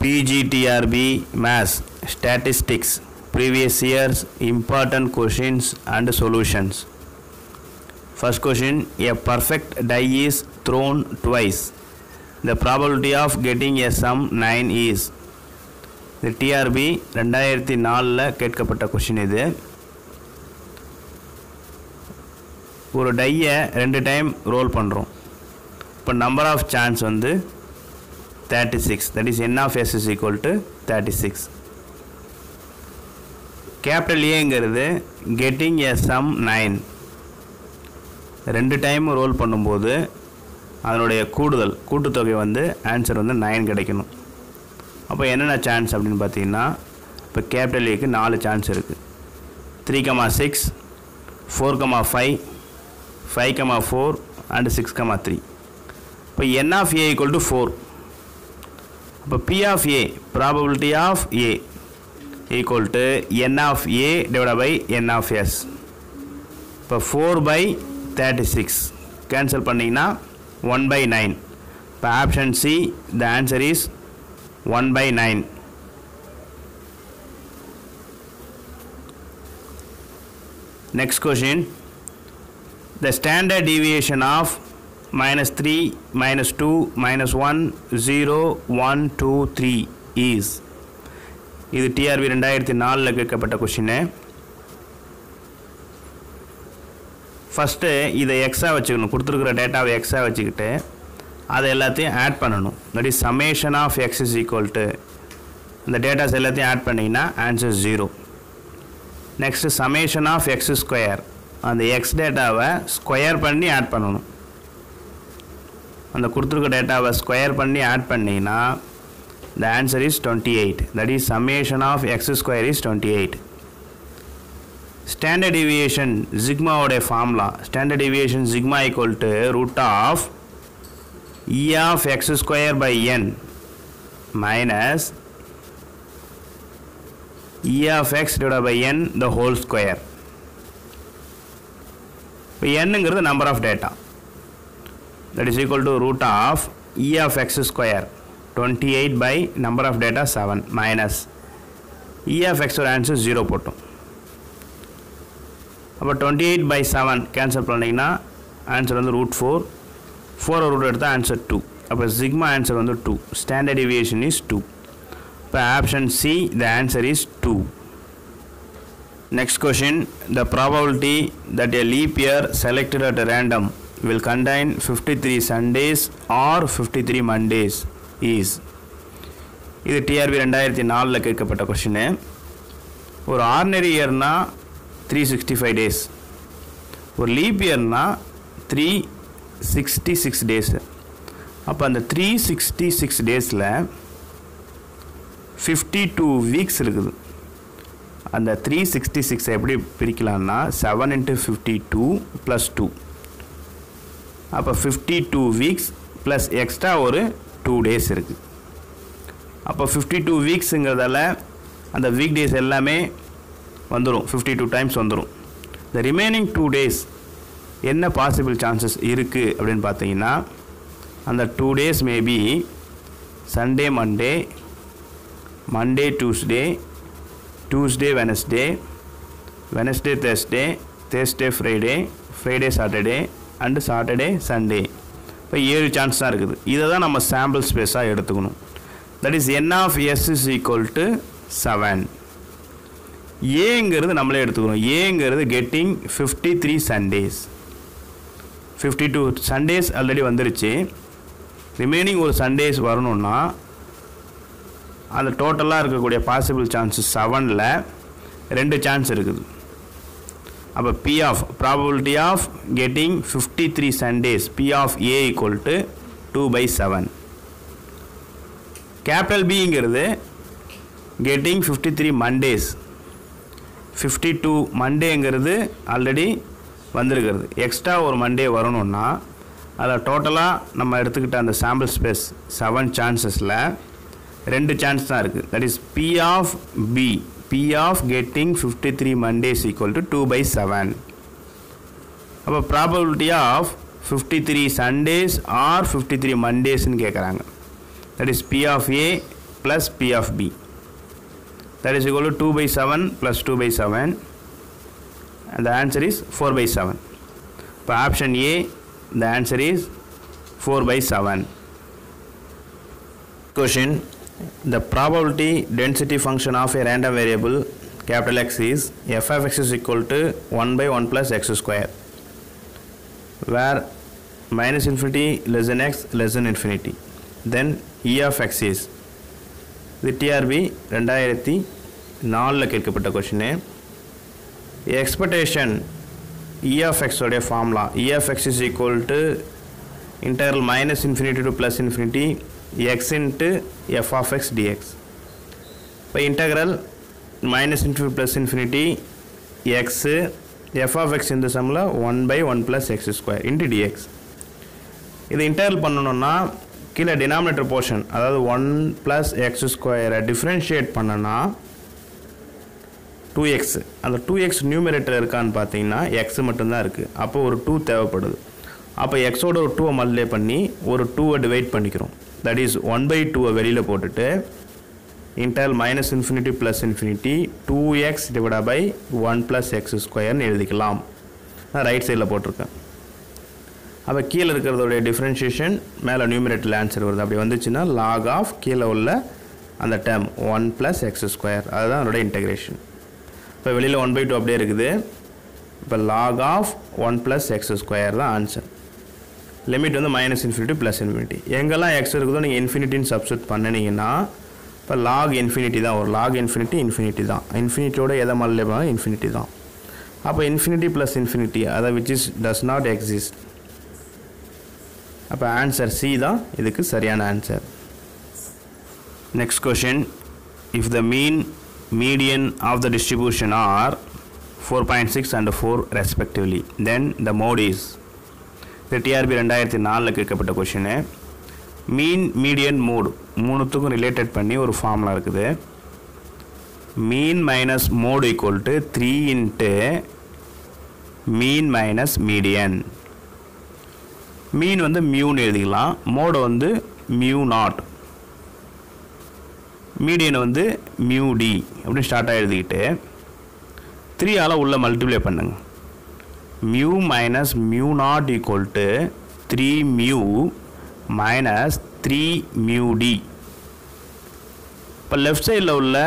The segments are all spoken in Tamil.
PGTRB Maths Statistics Previous Years Important Questions and Solutions. First question, a perfect die is thrown twice. The probability of getting a sum 9 is. The TRB 2004 கேட்கப்பட்ட கொஸ்டின் இது. ஒரு டையை 2 டைம் ரோல் பண்ணுறோம். இப்போ நம்பர் ஆஃப் சான்ஸ் வந்து 36, that is n of s is equal to 36. Capital ஏங்கிறது getting a sum 9. 2 time roll பண்ணும்போது அதனுடைய கூட்டுத்தொகை வந்து ஆன்சர் வந்து 9 கிடைக்கணும். அப்போ என்னென்ன சான்ஸ் அப்படின்னு பார்த்தீங்கன்னா, இப்போ கேபிட்டல் ஏக்கு 4 சான்ஸ் இருக்குது. 3,6, 4,5, 5,4 and 6,3. இப்போ n of a equal to 4. இப்போ p of a, probability of a equal to n of a divided by n of s. இப்போ 4 by 36 கேன்சல் பண்ணிங்கன்னா 1 by 9. இப்போ option C, the answer is 1 by 9. Next question, the standard deviation of -3, -2, -1, 0, 1, 2, 3 is. இது TRB 2004 கேட்கப்பட்ட கொஸ்டின். ஃபஸ்ட்டு இதை எக்ஸாக வச்சுக்கணும், கொடுத்துருக்குற டேட்டாவை எக்ஸாக வச்சுக்கிட்டு அதை எல்லாத்தையும் ஆட் பண்ணணும். That is summation of x is equal to இந்த டேட்டாஸ் எல்லாத்தையும் ஆட் பண்ணிங்கன்னா answer 0. Next summation of x square, அந்த எக்ஸ் டேட்டாவை ஸ்கொயர் பண்ணி ஆட் பண்ணணும். அந்த கொடுத்துருக்க டேட்டாவை ஸ்கொயர் பண்ணி ஆட் பண்ணிங்கன்னா the answer is 28. that is summation of x square is 28. Standard deviation sigma ஓட formula, standard deviation sigma equal to root of e of x square by n minus e of x divided by n the whole square. இப்போ nங்கிறது number of data, that is equal to root of e of x square 28 by number of data 7 minus e of x or answer 0 போட்டோம். அப்போ 28 by 7 கேன்சல் பண்ணிங்கன்னா ஆன்சர் வந்து root 4. 4 ரூட் எடுத்தால் ஆன்சர் 2. அப்போ சிக்மா ஆன்சர் வந்து 2. Standard deviation is 2. இப்போ option C, the answer is 2. Next question, the probability that a leap year selected at random will contain 53 Sundays or 53 Mondays is. இது TRB 2004 கேட்கப்பட்ட கொஸ்டின். ஒரு ஆர்டினரி இயர்னா 365 டேஸ், ஒரு லீப் இயர்னா 366 டேஸ். அப்போ அந்த 366 டேஸில் 52 வீக்ஸ் இருக்குது. அந்த 366 எப்படி பிரிக்கலாம்னா 7 × 52 + 2. அப்போ 52 வீக்ஸ் ப்ளஸ் எக்ஸ்ட்ரா ஒரு 2 டேஸ் இருக்குது. அப்போ 52 வீக்ஸுங்கிறதால அந்த வீக் டேஸ் எல்லாமே வந்துடும், 52 டைம்ஸ் வந்துடும். இந்த ரிமைனிங் 2 டேஸ் என்ன பாசிபிள் சான்சஸ் இருக்குது அப்படின்னு பார்த்தீங்கன்னா, அந்த 2 days maybe Sunday Monday, Monday Tuesday, Tuesday Wednesday, Wednesday Thursday, Thursday Friday, Friday Saturday and Saturday Sunday. இப்போ 7 சான்ஸ் தான் இருக்குது. இதை தான் நம்ம சாம்பிள் ஸ்பேஸாக எடுத்துக்கணும். That is n of s is equal to 7. ஏங்கிறது நம்மளே எடுத்துக்கணும். ஏங்கிறது கெட்டிங் 53 சண்டேஸ். 52 சண்டேஸ் ஆல்ரெடி வந்துருச்சு. ரிமைனிங் ஒரு சண்டேஸ் வரணும்னா அந்த டோட்டலாக இருக்கக்கூடிய பாசிபிள் சான்சஸ் 7ல் 2 சான்ஸ் இருக்குது. அப்போ P of probability of getting 53 Sundays, P of A equal to 2 by 7. Capital Bங்கிறது getting 53 Mondays. 52 மண்டேங்கிறது ஆல்ரெடி வந்திருக்கிறது. எக்ஸ்ட்ரா ஒரு மண்டே வரணும்னா அதில் டோட்டலாக நம்ம எடுத்துக்கிட்ட அந்த சாம்பிள் ஸ்பேஸ் 7 சான்சஸில் 2 சான்ஸ் தான் இருக்குது. That is P of B, P of getting 53 Mondays equal to 2 by 7. அப்போ probability of 53 Sundays or 53 Mondays ன்னு கேட்குறாங்க. that is P of A plus P of B. That is equal to 2 by 7 plus 2 by 7. And the answer is 4 by 7. For option A, the answer is 4 by 7. Question. The probability density function of a random variable capital X is f of x is equal to 1 by 1 plus x square, where minus infinity less than x less than infinity. Then E of x is the TRB 2004 கேட்கப்பட்ட question. Expectation E of x உடைய formula E of x is equal to integral minus infinity to plus infinity x into f of x dx. இப்போ integral minus infinity plus infinity x f of x இந்த சம்மில் 1 by 1 plus x square into dx. இது இன்டெக்ரல் பண்ணணும்னா கீழே டினாமினேட்டர் போர்ஷன் அதாவது 1 plus x square டிஃப்ரென்ஷியேட் பண்ணனா 2x, அந்த 2x நியூமரேட்டர் இருக்கான்னு பார்த்தீங்கன்னா x மட்டும்தான் இருக்குது. அப்போ ஒரு 2 தேவைப்படுது. அப்போ எக்ஸோட ஒரு 2 மல்டிப்ளை பண்ணி ஒரு 2 டிவைட் பண்ணிக்கிறோம். தட் இஸ் 1 by 2 வெளியில் போட்டுட்டு integral minus infinity plus infinity 2x divide by 1 plus x ஸ்கொயர்னு எழுதிக்கலாம். நான் ரைட் சைடில் போட்டிருக்கேன். அப்போ கீழே இருக்கிறதோடைய டிஃப்ரென்ஷியேஷன் மேலே நியூமரேட்டரில் ஆன்சர் வருது. அப்படி வந்துச்சுன்னா லாக் ஆஃப் கீழே உள்ள அந்த டேர்ம் 1 plus x ஸ்கொயர், அதுதான் அதோட இன்டெகிரேஷன். இப்போ வெளியில் 1 by 2 அப்படியே இருக்குது. இப்போ log of 1 plus x square தான் ஆன்சர். லிமிட் வந்து மைனஸ் இன்ஃபினிட்டி ப்ளஸ் இன்ஃபினிட்டி. எங்கெல்லாம் எக்ஸ் இருக்குதோ நீங்கள் இன்ஃபினிட்டின்னு சப்ஸ்டியூட் பண்ணினீங்கன்னா இப்போ லாக் இன்ஃபினிட்டி தான் ஒரு லாக் இன்ஃபினிட்டி தான். இன்ஃபினிட்டியோட எதை மல்டிப்ளை இன்ஃபினிட்டி தான். அப்போ இன்ஃபினிட்டி ப்ளஸ் இன்ஃபினிட்டி அதை which is does not exist. அப்போ ஆன்சர் சி தான் இதுக்கு சரியான answer. Next question. If the mean median of the distribution are 4.6 and 4 respectively, then the mode is. The TRB 2004 கேட்கப்பட்ட கொஷின். மீன் மீடியன் மோட் மூணுத்துக்கும் ரிலேட்டட் பண்ணி ஒரு ஃபார்முலா இருக்குது. Mean minus mode equal to 3 into mean minus median. Mean வந்து மியூன்னு எழுதிக்கலாம், மோடு வந்து மியூ நாட், மீடியன் வந்து மியூ டி அப்படின்னு ஸ்டார்ட்டாக எழுதிக்கிட்டு 3ஆல் உள்ள மல்டிப்ளை பண்ணுங்க. Mu minus mu naught equal to 3 mu minus 3 mu d. இப்போ லெஃப்ட் சைடில் உள்ள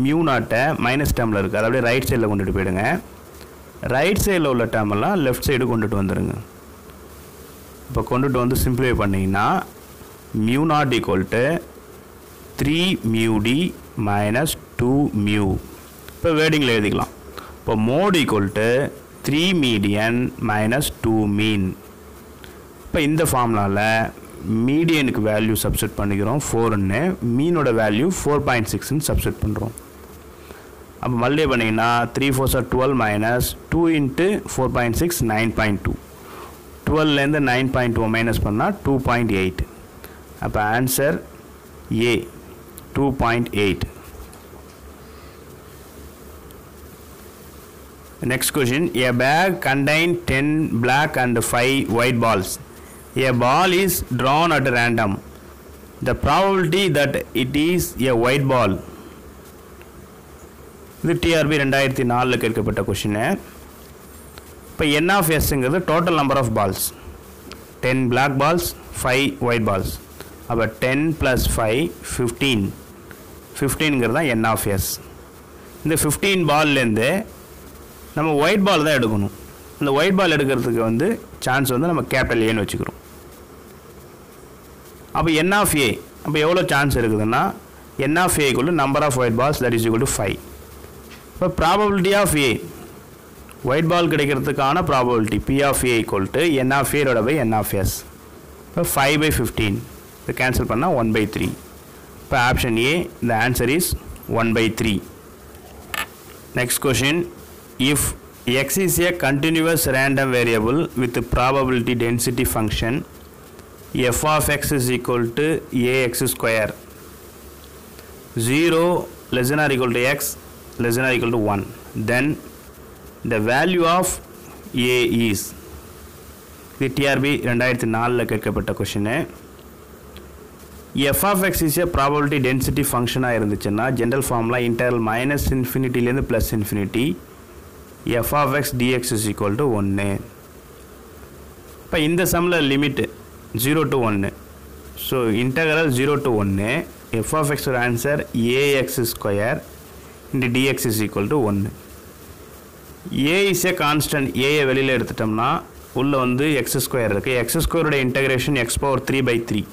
மியூ நாட்டை மைனஸ் டேர்மில் இருக்குது, அதை அப்படியே ரைட் சைடில் கொண்டுட்டு போயிடுங்க. ரைட் சைடில் உள்ள டேர்மெல்லாம் லெஃப்ட் சைடு கொண்டுட்டு வந்துடுங்க. இப்போ கொண்டுட்டு வந்து சிம்பிளிஃபை பண்ணிங்கன்னா mu naught equal to 3 mu d minus 2 mu. இப்போ வேர்டிங்கில் எழுதிக்கலாம். இப்போ mode equal to 3 median minus 2 mean. இப்போ இந்த ஃபார்முலாவில் மீடியனுக்கு வேல்யூ சப்ஸ்டியூட் பண்ணிக்கிறோம் 4ன்னு, மீனோட வேல்யூ 4.6ன்னு சப்ஸ்டியூட் பண்ணுறோம். அப்போ மல்டிப்ளை பண்ணிங்கன்னா 3 4 are 12 மைனஸ் 2 இன்ட்டு 4.6 9.2. 12லேருந்து 9.2 மைனஸ் பண்ணால் 2.8. அப்போ answer A 2.8. Next question. A bag contains 10 black and 5 white balls. A ball is drawn at random. The probability that it is a white ball. இது TRB 2004 கேட்கப்பட்ட கொஷின். இப்போ N of Sங்கிறது total number of balls. 10 black balls 5 white balls. அப்போ 10 + 5 15. 15ங்கிறது தான் N of S. இந்த 15 பால்லேருந்து நம்ம ஒயிட் பால் தான் எடுக்கணும். இந்த ஒயிட் பால் எடுக்கிறதுக்கு வந்து சான்ஸ் வந்து நம்ம கேபிட்டல் ஏன்னு வச்சுக்கிறோம். அப்போ N of A அப்போ எவ்வளோ சான்ஸ் இருக்குதுன்னா N of A = number of white balls that is equal to 5. இப்போ probability of A white ball கிடைக்கிறதுக்கான probability P of A = N of A / N of S. இப்போ 5/15 இதை கேன்சல் பண்ணால் 1/3. இப்போ option A the answer is 1/3. Next question. If x is a continuous random variable with probability density function f of x is equal to ax square, 0 less than or equal to x less than or equal to 1, then the value of a is. இது TRB 2004 கேட்கப்பட்ட question. f of x is a probability density function இருந்துச்சுன்னா general formula integral minus infinity ல இருந்து plus infinity f of x dx is equal to 1. இப்போ இந்த சம்ல limit 0 to 1. So integral 0 to 1 f of x ஓட answer ax square into dx is equal to 1. a is a constant. a வெளியில எடுத்துட்டோம்னா உள்ள வந்து x square இருக்கு. x square ஓட integration x power 3 by 3.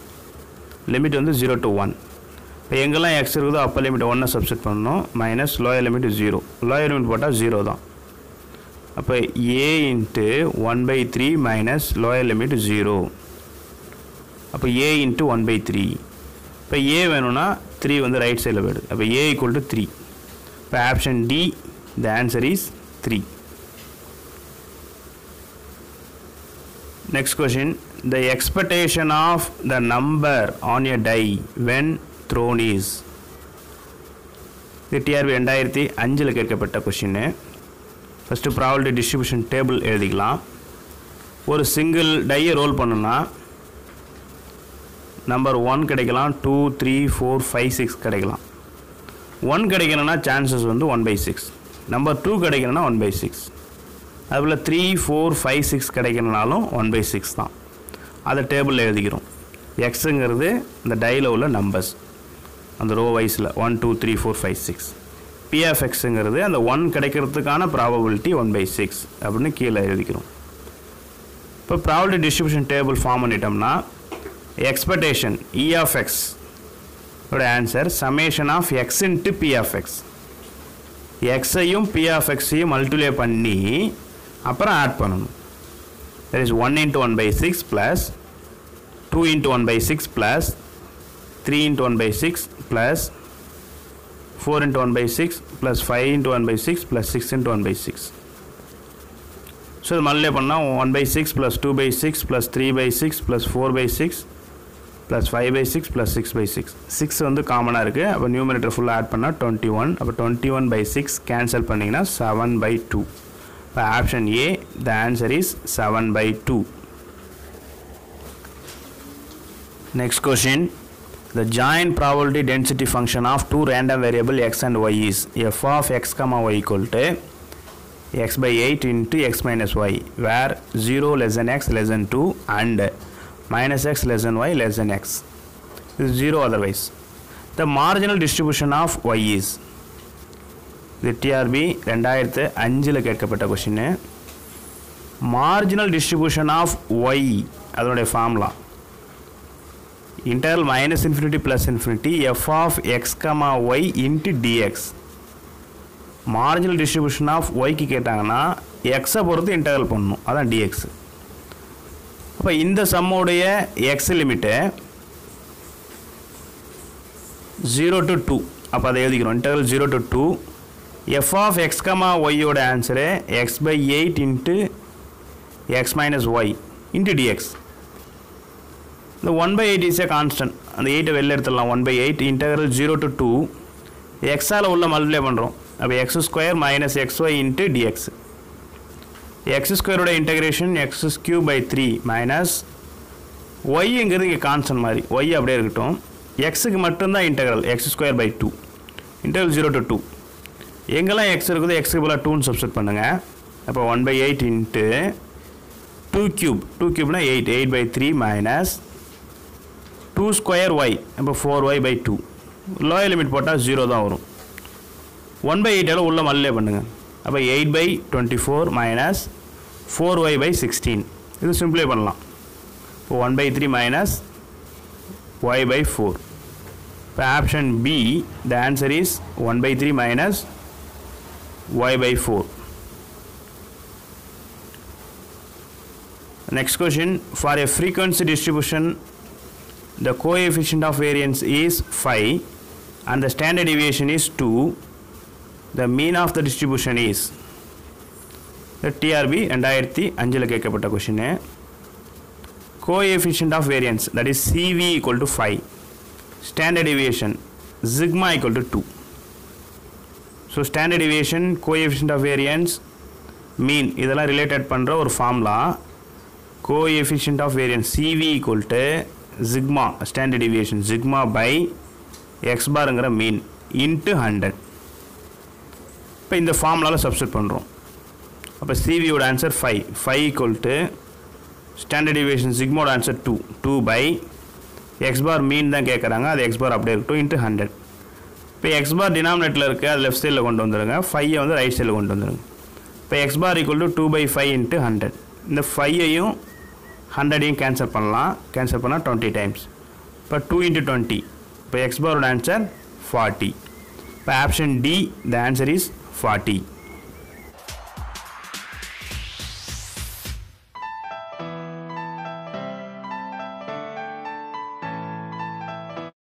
Limit வந்து 0 to 1. இப்போ எங்கெல்லாம் x இருக்குதோ அப்போ லிமிட் 1 சப்ஸ்டிட் பண்ணணும். Minus lower limit 0. Lower limit போட்டால் 0 தான். அப்போ a into 1 by 3 minus lower limit 0. அப்போ a into 1 by 3. இப்போ a வேணும்னா 3 வந்து ரைட் சைடில் போயிடுது. அப்போ a equal to 3. இப்போ option D the answer is 3. Next question. The expectation of the number on a die when thrown is. இது TRB 2005 கேட்கப்பட்ட question. First probability distribution table எழுதிக்கலாம். ஒரு சிங்கிள் டையை ரோல் பண்ணுன்னா நம்பர் 1 கிடைக்கலாம், 2 3 4 5 6 கிடைக்கலாம். 1 கிடைக்கணும்னா சான்சஸ் வந்து 1/6. நம்பர் 2 கிடைக்கணும்னா 1/6. அதுபோல் 3 4 5 6 கிடைக்கணுனாலும் 1/6 தான். அதை டேபிளில் எழுதிக்கிறோம். எக்ஸுங்கிறது இந்த டையில் உள்ள நம்பர்ஸ் அந்த ரோ வைஸில் 1 2 3 4 5 6. பி ஆஃப் எக்ஸுங்கிறது அந்த 1 கிடைக்கிறதுக்கான ப்ராபபிலிட்டி 1/6 அப்படின்னு கீழே எழுதிக்கிறோம். இப்போ ப்ராபபிலிட்டி டிஸ்ட்ரிபியூஷன் டேபிள் ஃபார்ம் பண்ணிட்டோம்னா எக்ஸ்பெக்டேஷன் இ ஆஃப் எக்ஸ் ஓட answer summation of x into p of x. எக்ஸையும் பி ஆஃப் எக்ஸையும் மல்டிப்ளை பண்ணி அப்புறம் ஆட் பண்ணணும். that is 1 into 1/6 plus 2 into 1/6 plus 3 into 1/6 plus 4 into 1/6 plus 5 into 1/6 plus 6 into 1/6. So இது மல்டிப்ளை பண்ணால் 1/6 plus 2/6 plus 3/6 plus 4/6 plus 5/6 plus 6/6. 6 வந்து காமனாக இருக்குது. அப்போ நியூமரேட்டர் ஃபுல்லாக ஆட் பண்ணால் 21. அப்போ 21/6 கேன்சல் பண்ணிங்கன்னா 7/2. இப்போ option A the answer is 7/2. Next question. The joint probability density function of two random variable x and y is f of x comma y equal to x/8 into x minus y, where 0 less than x less than 2 and minus x less than y less than x is 0 otherwise. The marginal distribution of y is. The TRB 2005 கேட்கப்பட்ட question. Marginal distribution of y அதனுடைய formula integral minus infinity plus infinity f of x comma y into dx. Marginal distribution of ஒய்க்கு கேட்டாங்கன்னா எக்ஸை பொறுத்து இன்டெக்ரல் பண்ணணும், அதான் dx. அப்போ இந்த சம்மோடைய எக்ஸ் லிமிட்டு 0 to 2. அப்போ அதை எழுதிக்கிறோம். Integral 0 to 2 f of x comma y-யோட answer x/8 into x minus y into dx. இந்த 1/8 இஸ் ஏ கான்ஸ்டன்ட். அந்த 8 வெளில எடுத்துடலாம். 1/8 இன்டெக்ரல் 0 to 2 எக்ஸால் உள்ள மல்டிப்ளை பண்ணுறோம். அப்போ x square minus xy into dx. X ஸ்கொயரோட இன்டெகிரேஷன் x³/3 மைனஸ் ஒய்ங்கிறது இங்கே கான்ஸ்டன்ட் மாதிரி, ஒய் அப்படியே இருக்கட்டும். எக்ஸுக்கு மட்டும்தான் இன்டெக்ரல் x²/2 இன்டெக்ரல் 0 to 2. எங்கெல்லாம் எக்ஸ் இருக்குதோ எக்ஸுக்கு போல் 2ன்னு சப்ஸ்டிட் பண்ணுங்கள். அப்போ 1/8 இன்ட்டு 2³ 2³ 8 8/3 மைனஸ் 2² y. அப்போ 4y/2. லோயர் லிமிட் போட்டால் 0 தான் வரும். 1/8 உள்ள மல்லே பண்ணுங்கள். அப்போ 8/24 மைனஸ் 4y/16. இது சிம்பிளை பண்ணலாம். இப்போ 1/3 மைனஸ் y/4. இப்போ option B the answer is 1/3 minus y/4. Next question. For a frequency distribution, the coefficient of variance is 5 and the standard deviation is 2. The mean of the distribution is. The TRB 2005 கேட்கப்பட்ட question. Coefficient of variance, that is CV equal to 5. Standard deviation sigma equal to 2. So standard deviation, coefficient of variance, mean இதெல்லாம் ரிலேட்டட் பண்ணுற ஒரு ஃபார்முலா. Coefficient of variance CV equal to sigma standard deviation sigma by x பாருங்கிற மீன் இன்ட்டு 100. இப்போ இந்த ஃபார்முலாவில் சப்ஸ்டிட் பண்ணுறோம். அப்போ சிவியோட answer 5 equal to standard deviation சிக்மாவோட answer 2 by x bar mean தான் கேட்குறாங்க, அது எக்ஸ் பார் அப்படியே இருக்கட்டும் இன்ட்டு 100. இப்போ எக்ஸ் பார் டினாமினேட்டில் இருக்குது, அது லெஃப்ட் சைடில் கொண்டு வந்துடுங்க, 5 வந்து ரைட் சைடில் கொண்டு வந்துடுங்க. இப்போ x bar equal to 2/5 into 100. இந்த 5ஐயும் 100ஐயும் கேன்சல் பண்ணலாம், கேன்சல் பண்ணால் 20 டைம்ஸ். இப்போ 2 இன்ட்டு 20, இப்போ எக்ஸ் பாரோட ஆன்சர் 40. இப்போ option D the answer is 40.